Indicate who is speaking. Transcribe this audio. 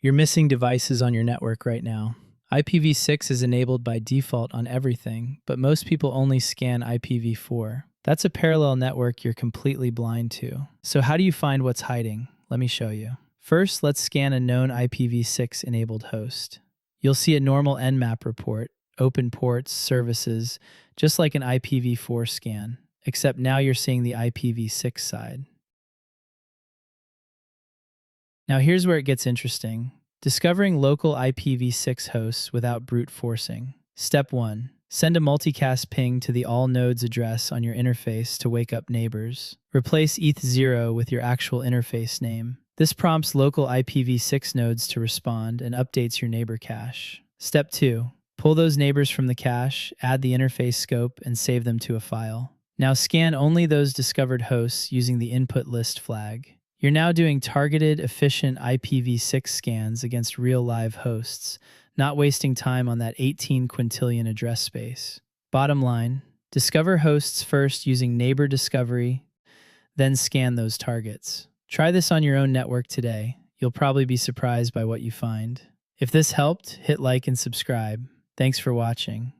Speaker 1: You're missing devices on your network right now. IPv6 is enabled by default on everything, but most people only scan IPv4. That's a parallel network you're completely blind to. So how do you find what's hiding? Let me show you. First, let's scan a known IPv6 enabled host. You'll see a normal Nmap report, open ports, services, just like an IPv4 scan, except now you're seeing the IPv6 side. Now here's where it gets interesting. Discovering local IPv6 hosts without brute forcing. Step 1. Send a multicast ping to the all nodes address on your interface to wake up neighbors. Replace ETH0 with your actual interface name. This prompts local IPv6 nodes to respond and updates your neighbor cache. Step 2. Pull those neighbors from the cache, add the interface scope, and save them to a file. Now scan only those discovered hosts using the input list flag. You're now doing targeted, efficient IPv6 scans against real live hosts, not wasting time on that 18 quintillion address space. Bottom line, discover hosts first using neighbor discovery, then scan those targets. Try this on your own network today. You'll probably be surprised by what you find. If this helped, hit like and subscribe. Thanks for watching.